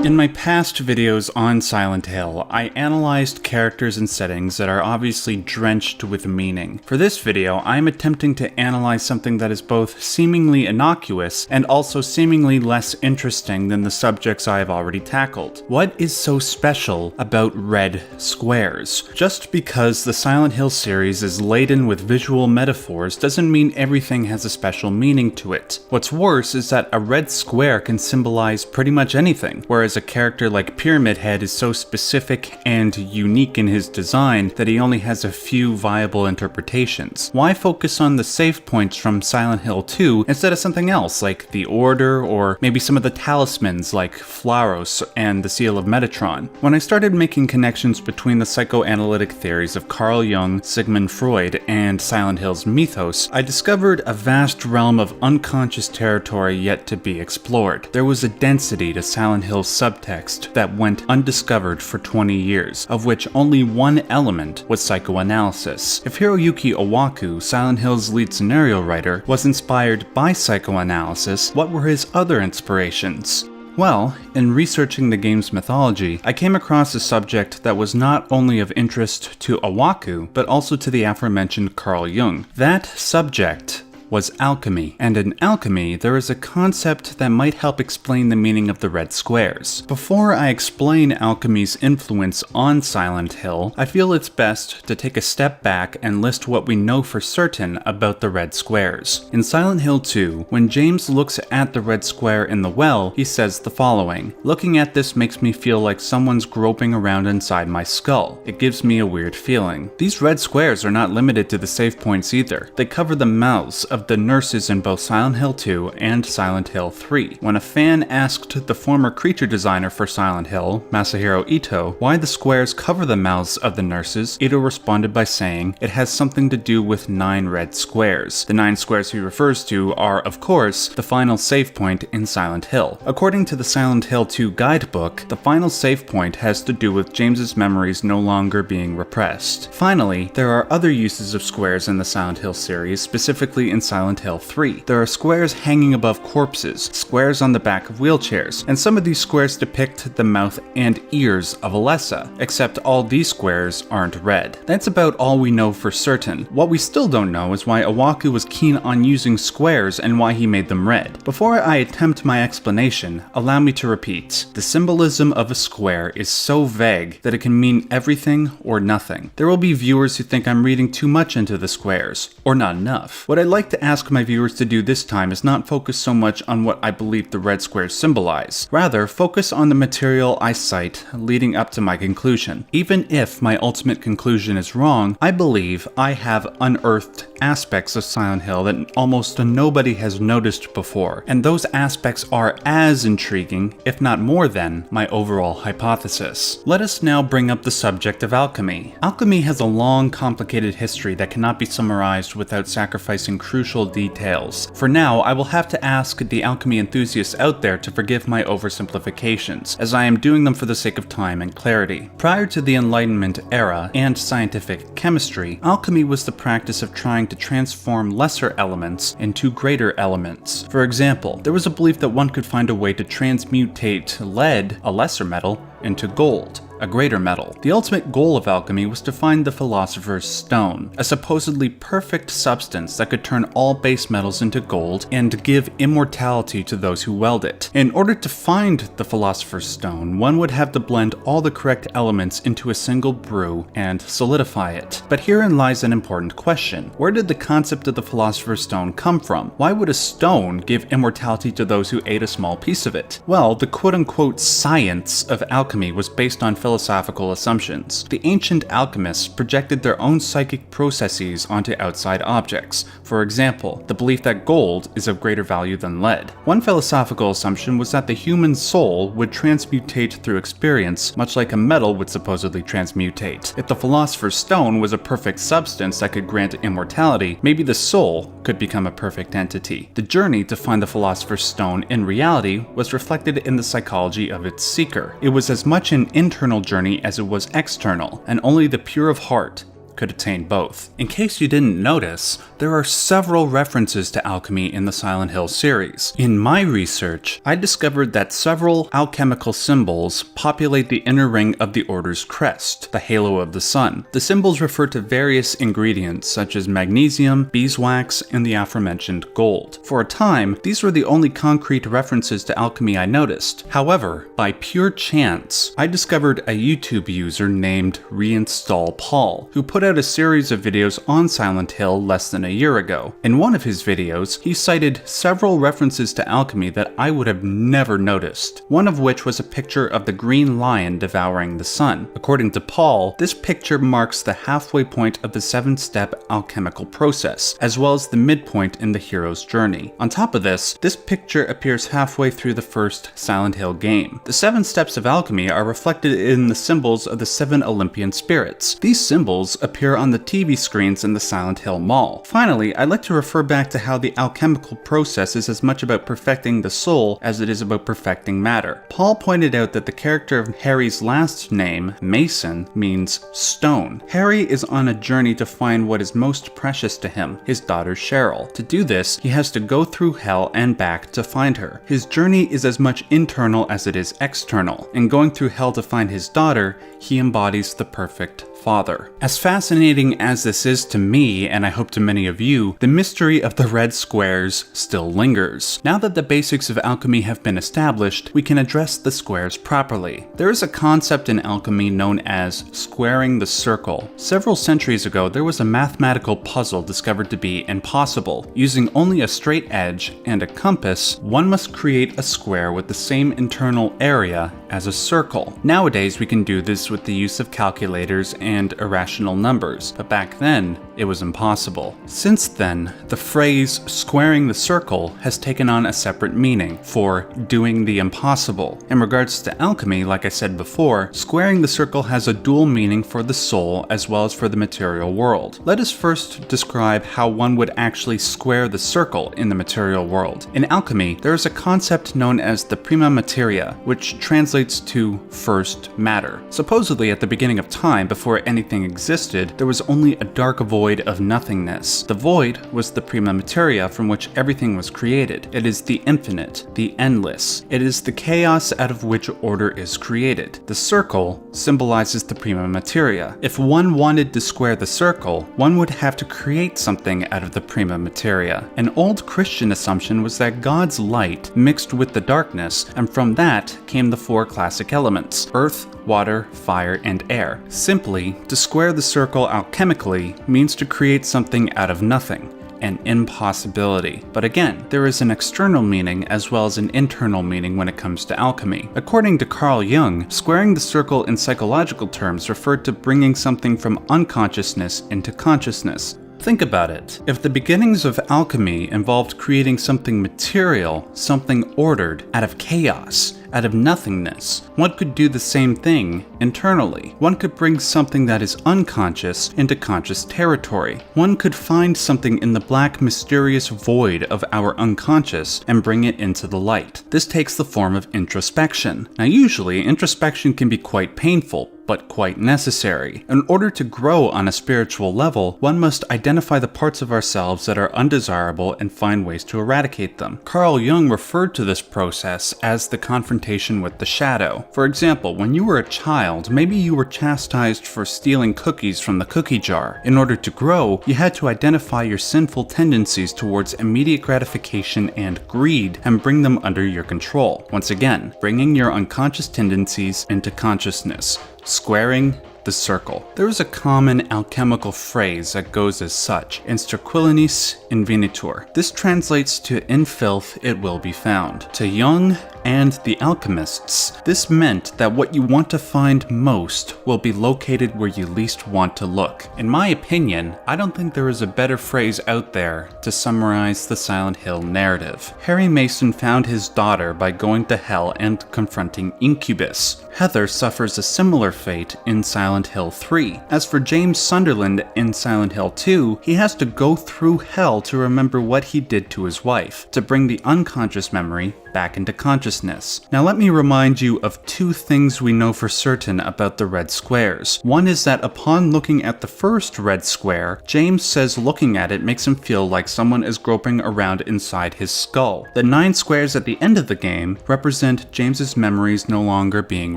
In my past videos on Silent Hill, I analyzed characters and settings that are obviously drenched with meaning. For this video, I am attempting to analyze something that is both seemingly innocuous and also seemingly less interesting than the subjects I have already tackled. What is so special about red squares? Just because the Silent Hill series is laden with visual metaphors doesn't mean everything has a special meaning to it. What's worse is that a red square can symbolize pretty much anything, whereas a character like Pyramid Head is so specific and unique in his design that he only has a few viable interpretations. Why focus on the save points from Silent Hill 2 instead of something else like the Order or maybe some of the talismans like Flaros and the Seal of Metatron? When I started making connections between the psychoanalytic theories of Carl Jung, Sigmund Freud, and Silent Hill's mythos, I discovered a vast realm of unconscious territory yet to be explored. There was a density to Silent Hill's subtext that went undiscovered for 20 years, of which only one element was psychoanalysis. If Hiroyuki Owaku, Silent Hill's lead scenario writer, was inspired by psychoanalysis, what were his other inspirations? Well, in researching the game's mythology, I came across a subject that was not only of interest to Owaku, but also to the aforementioned Carl Jung. That subject was alchemy, and in alchemy there is a concept that might help explain the meaning of the red squares. Before I explain alchemy's influence on Silent Hill, I feel it's best to take a step back and list what we know for certain about the red squares. In Silent Hill 2, when James looks at the red square in the well, he says the following: "Looking at this makes me feel like someone's groping around inside my skull. It gives me a weird feeling." These red squares are not limited to the save points either. They cover the mouths of the nurses in both Silent Hill 2 and Silent Hill 3. When a fan asked the former creature designer for Silent Hill, Masahiro Ito, why the squares cover the mouths of the nurses, Ito responded by saying it has something to do with 9 red squares. The 9 squares he refers to are, of course, the final save point in Silent Hill. According to the Silent Hill 2 guidebook, the final save point has to do with James's memories no longer being repressed. Finally, there are other uses of squares in the Silent Hill series, specifically in Silent Hill 3. There are squares hanging above corpses, squares on the back of wheelchairs, and some of these squares depict the mouth and ears of Alessa, except all these squares aren't red. That's about all we know for certain. What we still don't know is why Owaku was keen on using squares and why he made them red. Before I attempt my explanation, allow me to repeat. The symbolism of a square is so vague that it can mean everything or nothing. There will be viewers who think I'm reading too much into the squares, or not enough. What I'd like to ask my viewers to do this time is not focus so much on what I believe the red squares symbolize. Rather, focus on the material I cite leading up to my conclusion. Even if my ultimate conclusion is wrong, I believe I have unearthed aspects of Silent Hill that almost nobody has noticed before, and those aspects are as intriguing, if not more than, my overall hypothesis. Let us now bring up the subject of alchemy. Alchemy has a long, complicated history that cannot be summarized without sacrificing crucial details. For now, I will have to ask the alchemy enthusiasts out there to forgive my oversimplifications, as I am doing them for the sake of time and clarity. Prior to the Enlightenment era and scientific chemistry, alchemy was the practice of trying to transform lesser elements into greater elements. For example, there was a belief that one could find a way to transmutate lead, a lesser metal, into gold, a greater metal. The ultimate goal of alchemy was to find the Philosopher's Stone, a supposedly perfect substance that could turn all base metals into gold and give immortality to those who weld it. In order to find the Philosopher's Stone, one would have to blend all the correct elements into a single brew and solidify it. But herein lies an important question. Where did the concept of the Philosopher's Stone come from? Why would a stone give immortality to those who ate a small piece of it? Well, the quote-unquote science of alchemy was based on philosophical assumptions. The ancient alchemists projected their own psychic processes onto outside objects. For example, the belief that gold is of greater value than lead. One philosophical assumption was that the human soul would transmutate through experience, much like a metal would supposedly transmutate. If the Philosopher's Stone was a perfect substance that could grant immortality, maybe the soul could become a perfect entity. The journey to find the Philosopher's Stone in reality was reflected in the psychology of its seeker. It was as much an internal journey as it was external, and only the pure of heart, could attain both. In case you didn't notice, there are several references to alchemy in the Silent Hill series. In my research, I discovered that several alchemical symbols populate the inner ring of the Order's crest, the halo of the sun. The symbols refer to various ingredients such as magnesium, beeswax, and the aforementioned gold. For a time, these were the only concrete references to alchemy I noticed. However, by pure chance, I discovered a YouTube user named Reinstall Paul, who put out a series of videos on Silent Hill less than a year ago. In one of his videos, he cited several references to alchemy that I would have never noticed, one of which was a picture of the green lion devouring the sun. According to Paul, this picture marks the halfway point of the 7-step alchemical process, as well as the midpoint in the hero's journey. On top of this picture appears halfway through the first Silent Hill game. The 7 steps of alchemy are reflected in the symbols of the 7 Olympian spirits. These symbols appear on the TV screens in the Silent Hill Mall. Finally, I'd like to refer back to how the alchemical process is as much about perfecting the soul as it is about perfecting matter. Paul pointed out that the character of Harry's last name, Mason, means stone. Harry is on a journey to find what is most precious to him, his daughter Cheryl. To do this, he has to go through hell and back to find her. His journey is as much internal as it is external. In going through hell to find his daughter, he embodies the perfect father. As fascinating as this is to me, and I hope to many of you, the mystery of the red squares still lingers. Now that the basics of alchemy have been established, we can address the squares properly. There is a concept in alchemy known as squaring the circle. Several centuries ago, there was a mathematical puzzle discovered to be impossible. Using only a straight edge and a compass, one must create a square with the same internal area as a circle. Nowadays, we can do this with the use of calculators and irrational numbers, but back then, it was impossible. Since then, the phrase squaring the circle has taken on a separate meaning for doing the impossible. In regards to alchemy, like I said before, squaring the circle has a dual meaning for the soul as well as for the material world. Let us first describe how one would actually square the circle in the material world. In alchemy, there is a concept known as the prima materia, which translates to first matter. Supposedly, at the beginning of time, before anything existed, there was only a dark void of nothingness. The void was the prima materia from which everything was created. It is the infinite, the endless. It is the chaos out of which order is created. The circle symbolizes the prima materia. If one wanted to square the circle, one would have to create something out of the prima materia. An old Christian assumption was that God's light mixed with the darkness, and from that came the 4 classic elements: earth, water, fire, and air. Simply, to square the circle alchemically means to create something out of nothing, an impossibility. But again, there is an external meaning as well as an internal meaning when it comes to alchemy. According to Carl Jung, squaring the circle in psychological terms referred to bringing something from unconsciousness into consciousness. Think about it. If the beginnings of alchemy involved creating something material, something ordered, out of chaos, out of nothingness, one could do the same thing internally. One could bring something that is unconscious into conscious territory. One could find something in the black, mysterious void of our unconscious and bring it into the light. This takes the form of introspection. Now, usually, introspection can be quite painful, but quite necessary. In order to grow on a spiritual level, one must identify the parts of ourselves that are undesirable and find ways to eradicate them. Carl Jung referred to this process as the confrontation with the shadow. For example, when you were a child, maybe you were chastised for stealing cookies from the cookie jar. In order to grow, you had to identify your sinful tendencies towards immediate gratification and greed and bring them under your control. Once again, bringing your unconscious tendencies into consciousness. Squaring the circle. There is a common alchemical phrase that goes as such: in sterquilinis invenitur. This translates to "in filth it will be found." To Jung and the alchemists, this meant that what you want to find most will be located where you least want to look. In my opinion, I don't think there is a better phrase out there to summarize the Silent Hill narrative. Harry Mason found his daughter by going to hell and confronting Incubus. Heather suffers a similar fate in Silent Hill 3. As for James Sunderland in Silent Hill 2, he has to go through hell to remember what he did to his wife, to bring the unconscious memory back into consciousness. Now let me remind you of two things we know for certain about the red squares. One is that upon looking at the first red square, James says looking at it makes him feel like someone is groping around inside his skull. The 9 squares at the end of the game represent James's memories no longer being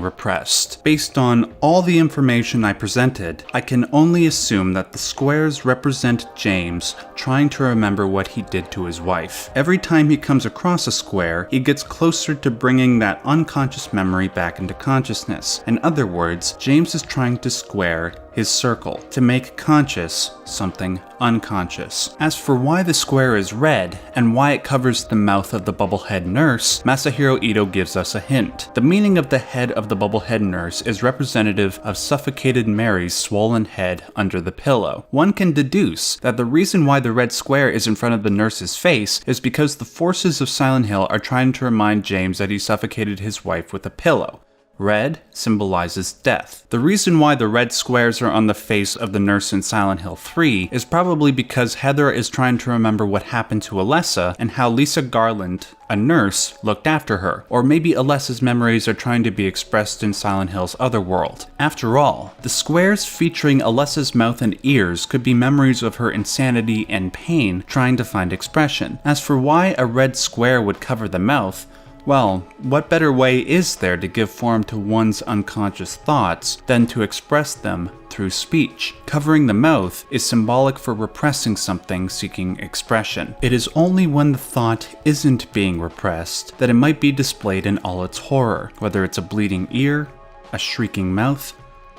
repressed. Based on all the information I presented, I can only assume that the squares represent James trying to remember what he did to his wife. Every time he comes across a square, he gets closer to bringing that unconscious memory back into consciousness. In other words, James is trying to square his circle, to make conscious something unconscious. As for why the square is red, and why it covers the mouth of the bubblehead nurse, Masahiro Ito gives us a hint. The meaning of the head of the bubblehead nurse is representative of suffocated Mary's swollen head under the pillow. One can deduce that the reason why the red square is in front of the nurse's face is because the forces of Silent Hill are trying to remind James that he suffocated his wife with a pillow. Red symbolizes death. The reason why the red squares are on the face of the nurse in Silent Hill 3 is probably because Heather is trying to remember what happened to Alessa and how Lisa Garland, a nurse, looked after her. Or maybe Alessa's memories are trying to be expressed in Silent Hill's otherworld. After all, the squares featuring Alessa's mouth and ears could be memories of her insanity and pain trying to find expression. As for why a red square would cover the mouth, well, what better way is there to give form to one's unconscious thoughts than to express them through speech? Covering the mouth is symbolic for repressing something seeking expression. It is only when the thought isn't being repressed that it might be displayed in all its horror, whether it's a bleeding ear, a shrieking mouth,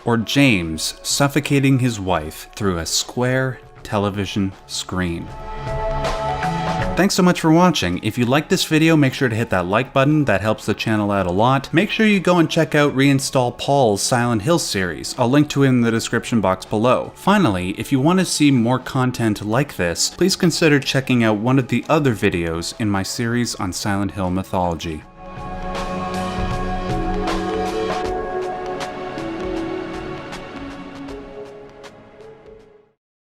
or James suffocating his wife through a square television screen. Thanks so much for watching. If you liked this video, make sure to hit that like button, that helps the channel out a lot. Make sure you go and check out Reinstall Paul's Silent Hill series. I'll link to it in the description box below. Finally, if you want to see more content like this, please consider checking out one of the other videos in my series on Silent Hill mythology.